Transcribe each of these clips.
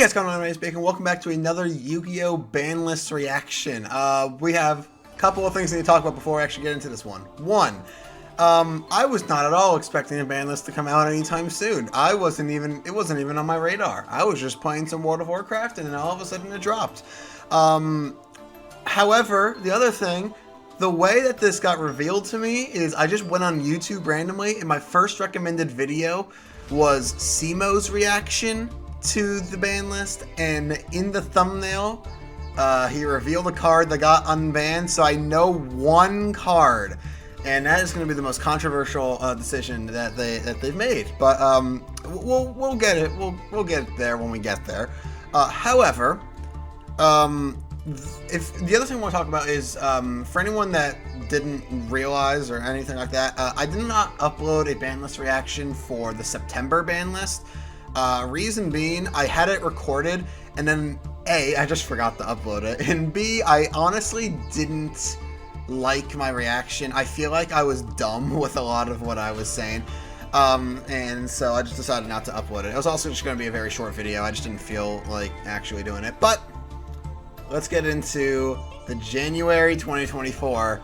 Hey guys, coming on, my Bacon. Welcome back to another Yu-Gi-Oh! Banlist reaction. We have a couple of things we need to talk about before we actually get into this one. One, I was not at all expecting a Banlist to come out anytime soon. it wasn't even on my radar. I was just playing some World of Warcraft and then all of a sudden it dropped. However, the other thing, the way that this got revealed to me is I just went on YouTube randomly and my first recommended video was Simo's reaction to the ban list, and in the thumbnail he revealed a card that got unbanned, so I know one card, and that is going to be the most controversial decision that they've made. But we'll get it. We'll get it there when we get there. However, if the other thing I want to talk about is for anyone that didn't realize or anything like that, I did not upload a ban list reaction for the September ban list. Reason being, I had it recorded, and then A, I just forgot to upload it, and B, I honestly didn't like my reaction. I feel like I was dumb with a lot of what I was saying, and so I just decided not to upload it. It was also just going to be a very short video. I just didn't feel like actually doing it. But let's get into the January 2024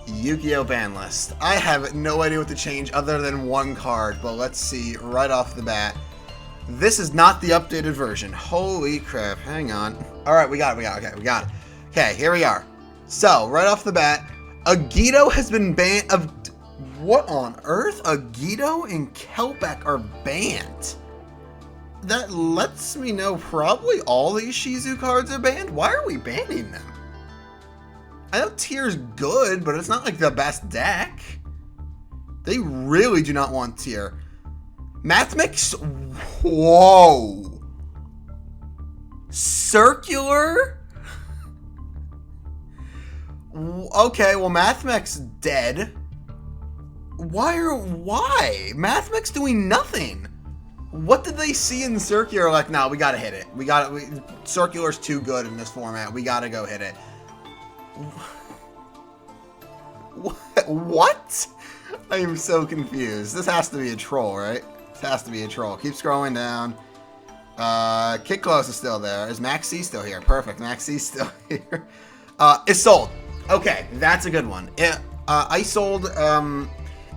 Yu-Gi-Oh! Ban list. I have no idea what to change other than one card, but let's see right off the bat. This is not the updated version. Holy crap, hang on. Alright, we got it, we got it. Okay, here we are. So, right off the bat, Agito has been banned. What on earth? Agito and Kelbeck are banned. That lets me know probably all these Shizu cards are banned. Why are we banning them? I know Tier's good, but it's not like the best deck. They really do not want Tier. Mathmix? Whoa. Circular? Okay, well, Mathmix dead. Why? Mathmix doing nothing. What did they see in Circular? Like, no, we gotta hit it. Circular's too good in this format. We gotta go hit it. What? I am so confused. This has to be a troll, right? This has to be a troll. Keep scrolling down. Kid Close is still there. Is Max C still here? Perfect. Max C's still here. It's sold. Okay, that's a good one. I sold.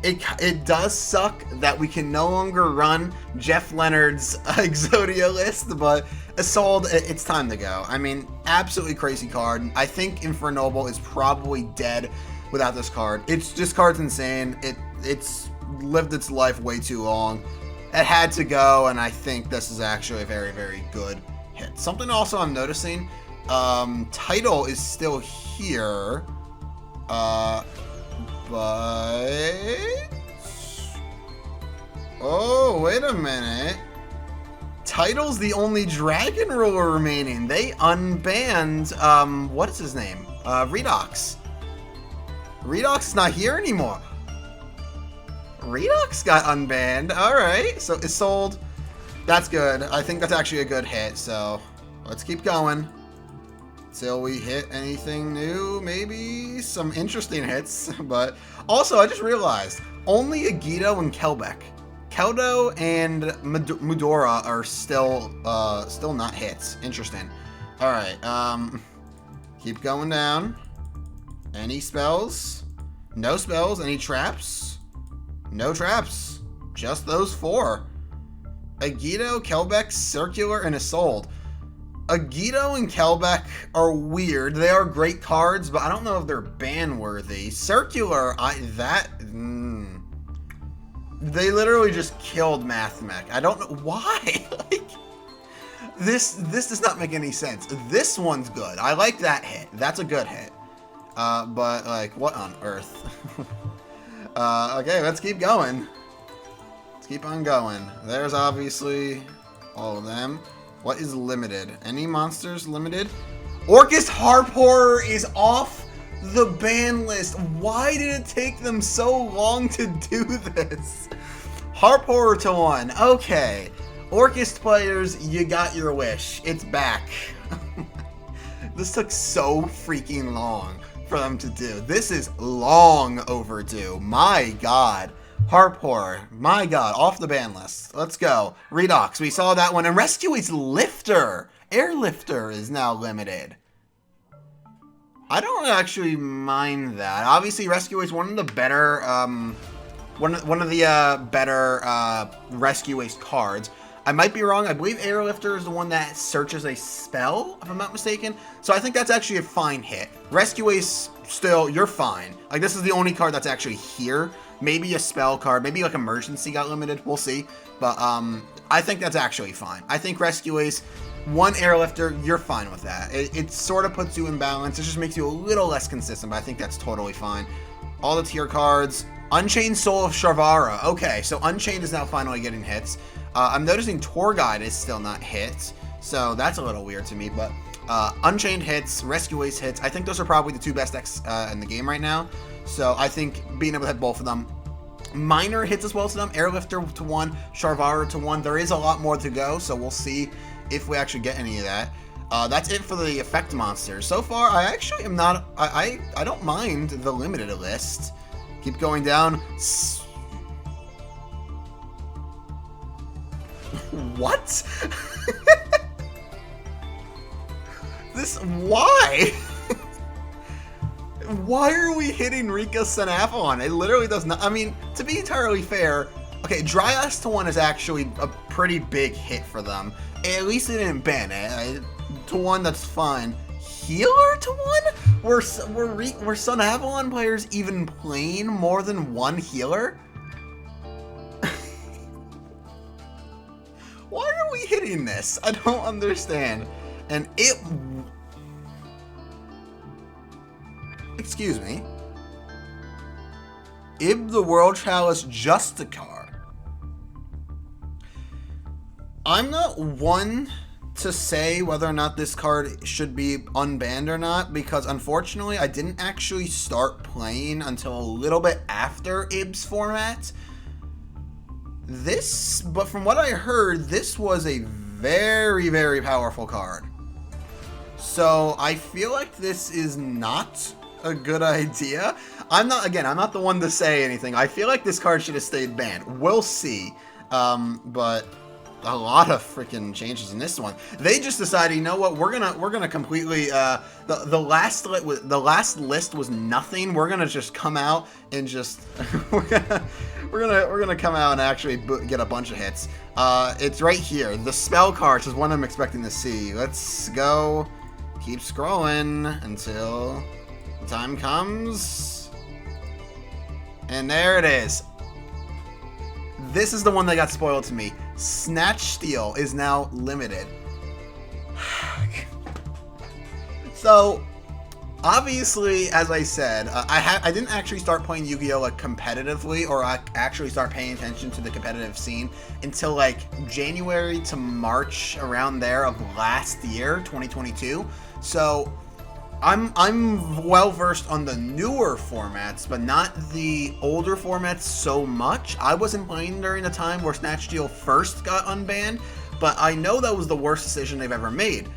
It does suck that we can no longer run Jeff Leonard's Exodia list, but it's sold. It's time to go. I mean, absolutely crazy card. I think Infernoble is probably dead without this card. This card's insane. It's lived its life way too long. It had to go, and I think this is actually a very, very good hit. Something also I'm noticing, Title is still here, but oh, wait a minute. Title's the only Dragon Ruler remaining. They unbanned, what is his name? Redox. Redox is not here anymore. Redox got unbanned. Alright, so it's sold. That's good. I think that's actually a good hit, so let's keep going till we hit anything new. Maybe some interesting hits, but also I just realized only Agito and Kelbeck. Keldo and Mudora are still not hits. Interesting. All right. Keep going down. Any spells? No spells. Any traps? No traps. Just those four. Agito, Kelbeck, Circular, and Isolde. Agito and Kelbeck are weird. They are great cards, but I don't know if they're ban worthy. Circular, they literally just killed Mathmech. I don't know why. Like, this does not make any sense. This one's good. I like that hit. That's a good hit. But like, what on earth? Okay, let's keep going. Let's keep on going. There's obviously all of them. What is limited? Any monsters limited? Orcus Harp Horror is off the ban list. Why did it take them so long to do this? Harp Horror to 1. Okay. Orcus players, you got your wish. It's back. This took so freaking long for them to do. This is long overdue. My God. Harpor, my god, off the ban list. Let's go. Redox, we saw that one. And Rescue Ace Lifter, Airlifter is now limited. I don't actually mind that. Obviously, Rescue Ace one of the better, one of the better Rescue Ace cards. I might be wrong. I believe Airlifter is the one that searches a spell, if I'm not mistaken. So I think that's actually a fine hit. Rescue Ace, still, you're fine. Like, this is the only card that's actually here. Maybe a spell card, maybe like Emergency got limited. We'll see. But I think that's actually fine. I think Rescue Ace, one Airlifter, you're fine with that. It sort of puts you in balance. It just makes you a little less consistent, but I think that's totally fine. All the tier cards. Unchained Soul of Sharvara. Okay, so Unchained is now finally getting hits. I'm noticing Tour Guide is still not hit, so that's a little weird to me, but Unchained hits, Rescue Ace hits. I think those are probably the two best decks in the game right now, so I think being able to hit both of them. Minor hits as well to them, Airlifter to 1, Sharvara to 1. There is a lot more to go, so we'll see if we actually get any of that. That's it for the effect monsters. So far, I actually am not, I don't mind the limited list. Keep going down. What? This, why? Why are we hitting Rika Senaphalon? It literally does not, I mean, to be entirely fair, okay, Dry Ice to 1 is actually a pretty big hit for them. At least they didn't ban it. To 1, that's fine. Healer to 1? Were Senaphalon players even playing more than one healer? Why are we hitting this? I don't understand. And it... Excuse me. Ib the World Chalice Justicar. I'm not one to say whether or not this card should be unbanned or not, because unfortunately I didn't actually start playing until a little bit after Ib's format. But from what I heard, this was a very, very powerful card. So I feel like this is not a good idea. I'm not the one to say anything. I feel like this card should have stayed banned. We'll see. But a lot of freaking changes in this one. They just decided, you know what, we're gonna completely the last list was nothing. We're gonna just come out and just we're gonna come out and actually get a bunch of hits. It's right here. The spell cards is one I'm expecting to see. Let's go. Keep scrolling until the time comes. And there it is. This is the one that got spoiled to me. Snatch Steal is now limited. So, obviously, as I said, I didn't actually start playing Yu-Gi-Oh! Like, competitively, or actually start paying attention to the competitive scene until like January to March, around there, of last year, 2022. So I'm well versed on the newer formats, but not the older formats so much. I wasn't playing during the time where Snatch Steal first got unbanned, but I know that was the worst decision they've ever made.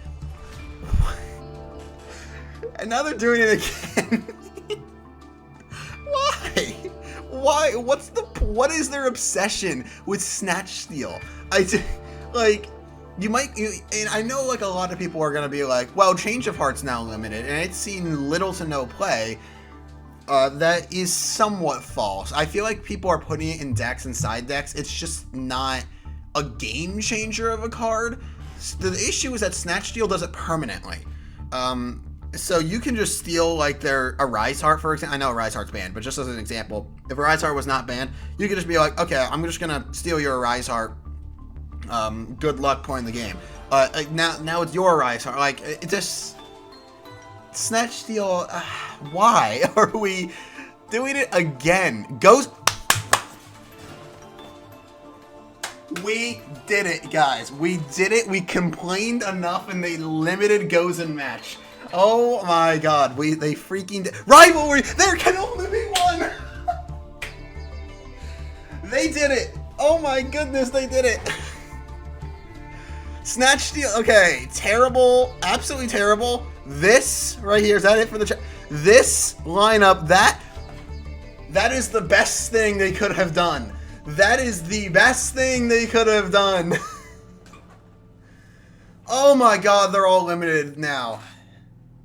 And now they're doing it again. Why? Why? What is their obsession with Snatch Steal? And I know like a lot of people are going to be like, well, Change of Heart's now limited, and it's seen little to no play. That is somewhat false. I feel like people are putting it in decks and side decks. It's just not a game changer of a card. The issue is that Snatch Steal does it permanently. So you can just steal like their Arise Heart, for example. I know Arise Heart's banned, but just as an example, if Arise Heart was not banned, you could just be like, okay, I'm just going to steal your Arise Heart. Good luck playing the game. Now it's your Arise Heart. Like, it just... Snatch Steal... why are we doing it again? We did it, guys. We did it. We complained enough and they limited Goes in Match. Oh my god. They freaking... Rivalry! There can only be one! They did it! Oh my goodness, they did it! Snatch Steal, okay, terrible, absolutely terrible. This right here, is that it for the chat? This lineup, That is the best thing they could have done. That is the best thing they could have done. Oh my god, they're all limited now.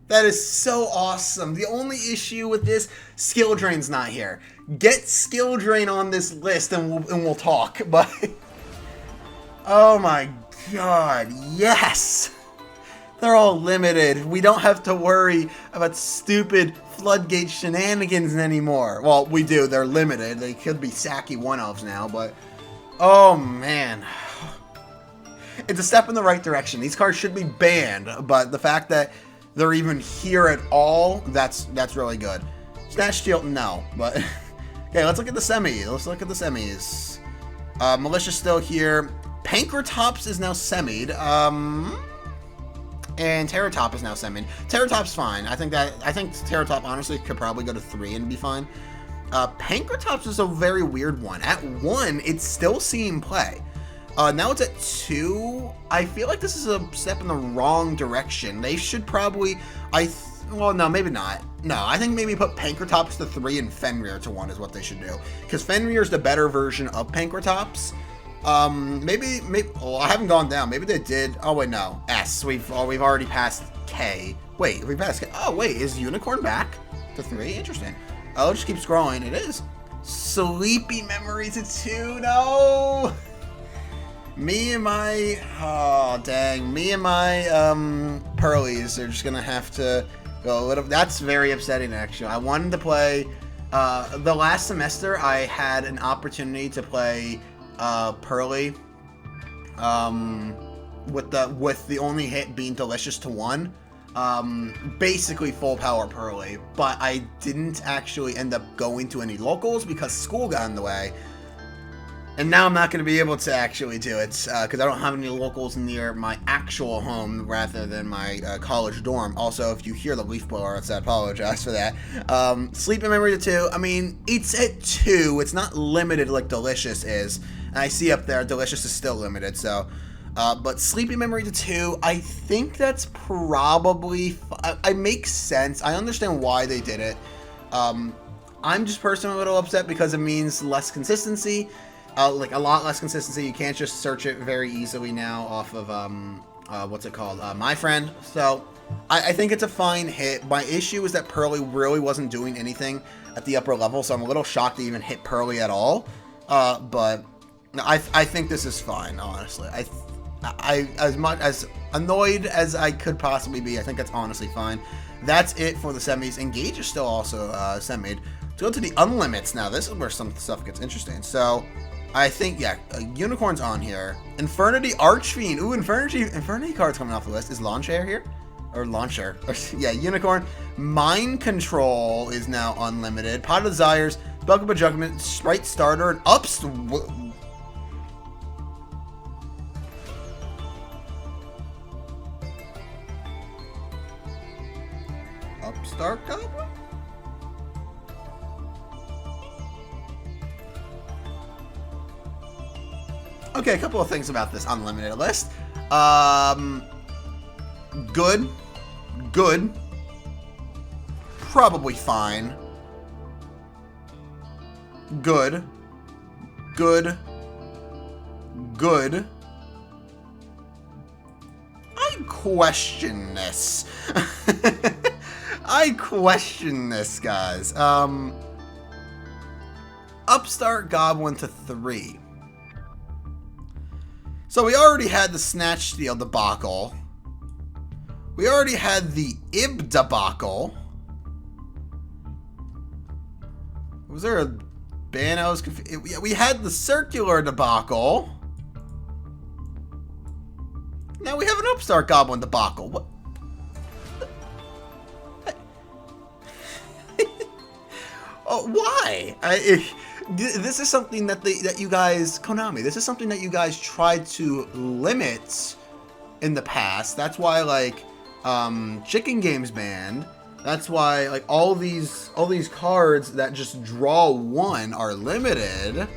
That is so awesome. The only issue with this, Skill Drain's not here. Get Skill Drain on this list and we'll talk. But oh my god, yes! They're all limited. We don't have to worry about stupid floodgate shenanigans anymore. Well, we do. They're limited. They could be Sacky 1-elves now, but oh man. It's a step in the right direction. These cards should be banned, but the fact that they're even here at all, that's really good. Snatch Steal, no, but okay, let's look at the semis. Let's look at the semis. Militia's still here. Pankratops is now semied. And Terratop is now semied. Terratop's fine. I think Terratop honestly could probably go to 3 and be fine. Pankratops is a very weird one. At 1, it's still seeing play. Now it's at 2. I feel like this is a step in the wrong direction. They should probably, well, no, maybe not. No, I think maybe put Pankratops to 3 and Fenrir to 1 is what they should do. Because Fenrir is the better version of Pankratops. Maybe, well, I haven't gone down. Maybe they did. Oh, wait, no. S. We've already passed K. Wait, we passed K. Oh, wait, is Unicorn back to 3? Interesting. I'll just keep scrolling. It is. Sleepy Memory to 2. No! Me and my, oh, dang. Me and my, Pearlies are just gonna have to go a little, that's very upsetting, actually. I wanted to play, the last semester, I had an opportunity to play Pearly, with the only hit being Delicious to 1, basically full power Pearly, but I didn't actually end up going to any locals because school got in the way, and now I'm not going to be able to actually do it, because I don't have any locals near my actual home rather than my college dorm. Also, if you hear the leaf blower outside, I apologize for that. Sleeping Memory to 2, I mean, it's at 2, it's not limited like Delicious is. And I see up there, Delicious is still limited, so. But Sleepy Memory to 2, I think that's probably, it makes sense. I understand why they did it. I'm just personally a little upset because it means less consistency, like a lot less consistency. You can't just search it very easily now off of, what's it called? My Friend. So I think it's a fine hit. My issue is that Pearly really wasn't doing anything at the upper level, so I'm a little shocked to even hit Pearly at all. But I think this is fine, honestly. I as much as annoyed as I could possibly be, I think that's honestly fine. That's it for the semis. Engage is still also semied. Let's go to the unlimits now. This is where some stuff gets interesting. So I think, yeah, Unicorn's on here. Infernity Archfiend. Ooh, Infernity card's coming off the list. Is Launcher here? Or Launcher. Yeah, Unicorn. Mind Control is now unlimited. Pot of Desires, Bugaboo Judgment, Sprite Starter, and Upstart Goblin? Okay, a couple of things about this unlimited list. Good. Probably fine. Good. I question this. I question this, guys. Upstart Goblin to 3. So we already had the Snatch Steal debacle. We already had the Ib debacle. Was there a ban? I was confused. Yeah, we had the Circular debacle. Now we have an Upstart Goblin debacle. What? Oh, why? This is something that you guys, Konami, this is something that you guys tried to limit in the past. That's why, like, Chicken Game's banned. That's why, like, all these cards that just draw 1 are limited.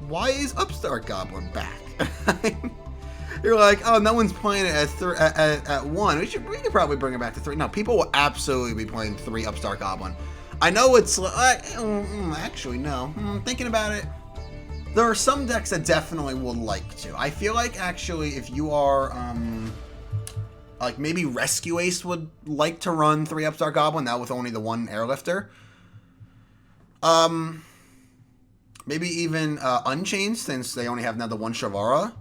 Why is Upstart Goblin back? You're like, oh, no one's playing it at 1. We could probably bring it back to 3. No, people will absolutely be playing 3 Upstart Goblin. I know it's actually no. Thinking about it, there are some decks that definitely would like to. I feel like actually, if you are like maybe Rescue Ace would like to run 3 Upstart Goblin now with only the 1 Airlifter. Maybe even Unchained since they only have now the 1 Shavara.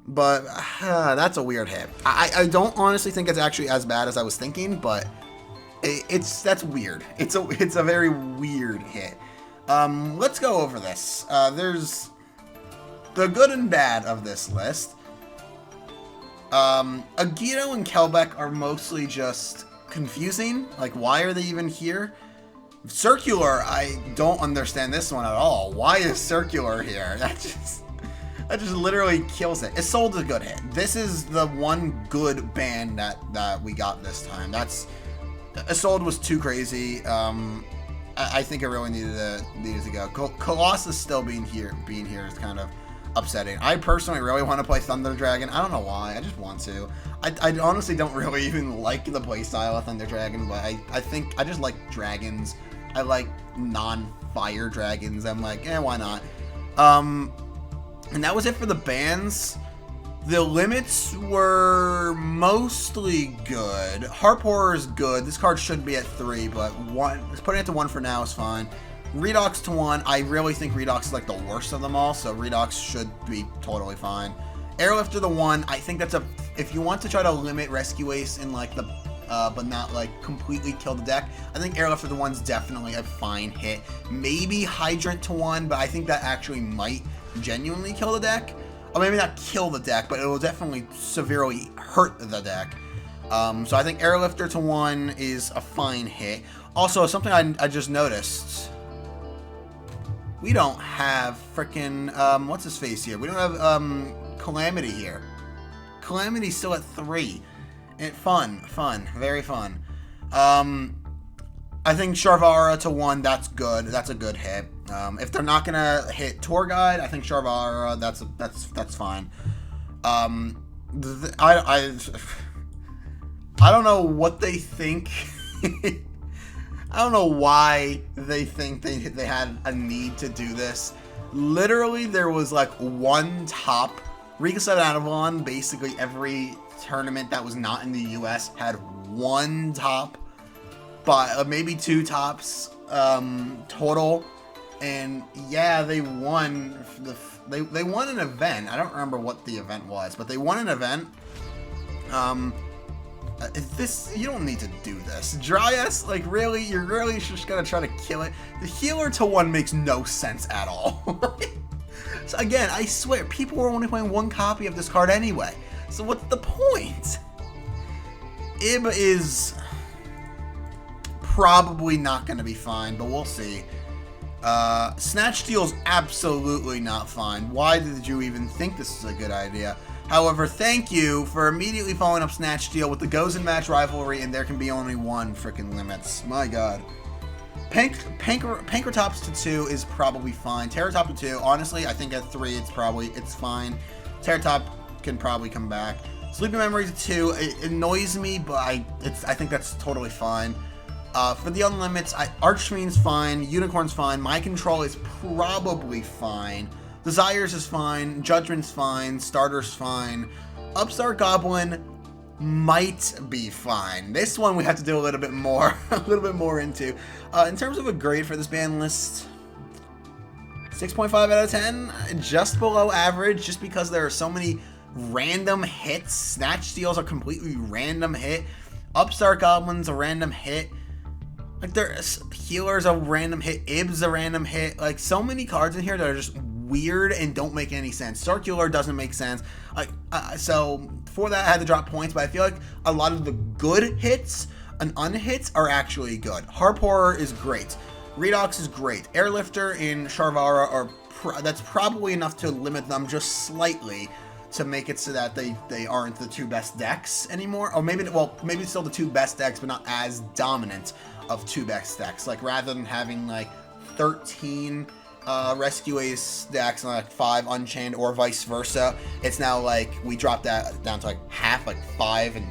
But that's a weird hit. I don't honestly think it's actually as bad as I was thinking, but that's weird. It's a very weird hit. Let's go over this. There's the good and bad of this list. Agito and Kelbeck are mostly just confusing. Like, why are they even here? Circular, I don't understand this one at all. Why is Circular here? That just literally kills it. Isolde's a good hit. This is the one good band that we got this time. Isolde was too crazy. I think it really needed to go. Colossus still being here is kind of upsetting. I personally really want to play Thunder Dragon. I don't know why. I just want to. I honestly don't really even like the playstyle of Thunder Dragon, but I think I just like dragons. I like non-fire dragons. I'm like, why not? And that was it for the bans. The limits were mostly good. Harp Horror is good. This card should be at 3, but putting it to 1 for now is fine. Redox to 1. I really think Redox is like the worst of them all, so Redox should be totally fine. Airlifter to 1. I think that's if you want to try to limit Rescue Ace in like the but not like completely kill the deck, I think Airlifter to 1's definitely a fine hit. Maybe Hydrant to 1, but I think that actually might genuinely kill the deck. Or maybe not kill the deck, but it will definitely severely hurt the deck. So I think Airlifter to 1 is a fine hit. Also, something I just noticed. We don't have frickin' what's his face here? We don't have Calamity here. Calamity's still at 3. Fun, very fun. I think Sharvara to 1, that's good. That's a good hit. If they're not gonna hit Tour Guide, I think Sharvara, that's fine. I don't know what they think. I don't know why they think they had a need to do this. Literally, there was like 1 top. Riga Set Avalon, basically every tournament that was not in the US had 1 top, but maybe 2 tops total. And yeah, they won. They won an event. I don't remember what the event was, but they won an event. You don't need to do this. Dryas, like really, you're really just gonna try to kill it. The healer to 1 makes no sense at all. So again, I swear, people were only playing 1 copy of this card anyway. So what's the point? Ib is probably not going to be fine, but we'll see. Snatch Steel's absolutely not fine. Why did you even think this is a good idea? However, thank you for immediately following up Snatch Steel with the Goes and Match Rivalry, and there can be only 1 freaking limits. My god. Pankratops to 2 is probably fine. Terratop to 2, honestly, I think at 3 it's fine. Terratop can probably come back. Sleeping Memory to 2, it annoys me, but I think that's totally fine. For the unlimits, Archfiend's fine, Unicorn's fine, My Control is probably fine, Desires is fine, Judgment's fine, Starter's fine, Upstart Goblin might be fine. This one we have to do a little bit more into. In terms of a grade for this ban list, 6.5 out of 10, just below average, just because there are so many random hits. Snatch Steel's a completely random hit. Upstart Goblin's a random hit. Like, there's Healer's a random hit. Ib's a random hit. Like, so many cards in here that are just weird and don't make any sense. Circular doesn't make sense. Like, so for that I had to drop points, but I feel like a lot of the good hits and unhits are actually good. Harp Horror is great. Redox is great. Airlifter and Sharvara are that's probably enough to limit them just slightly to make it so that they aren't the 2 best decks anymore. Or maybe still the 2 best decks, but not as dominant of 2 best decks. Like, rather than having like 13 Rescue Ace decks and like 5 Unchained or vice versa, it's now like we dropped that down to like half, like 5 and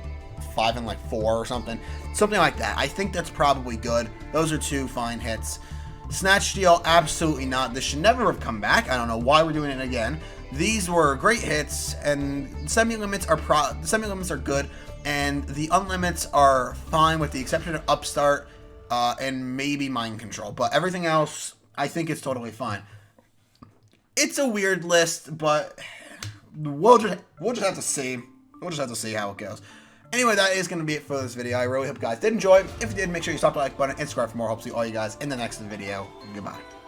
5 and like 4 or something like that. I think that's probably good. Those are 2 fine hits. Snatch Steal, absolutely not. This should never have come back. I don't know why we're doing it again. These were great hits, and semi-limits are good, and the unlimits are fine with the exception of Upstart and maybe Mind Control. But everything else, I think it's totally fine. It's a weird list, but we'll just have to see. We'll just have to see how it goes. Anyway, that is going to be it for this video. I really hope you guys did enjoy. If you did, make sure you stop the like button and subscribe for more. Hope to see all you guys in the next video. Goodbye.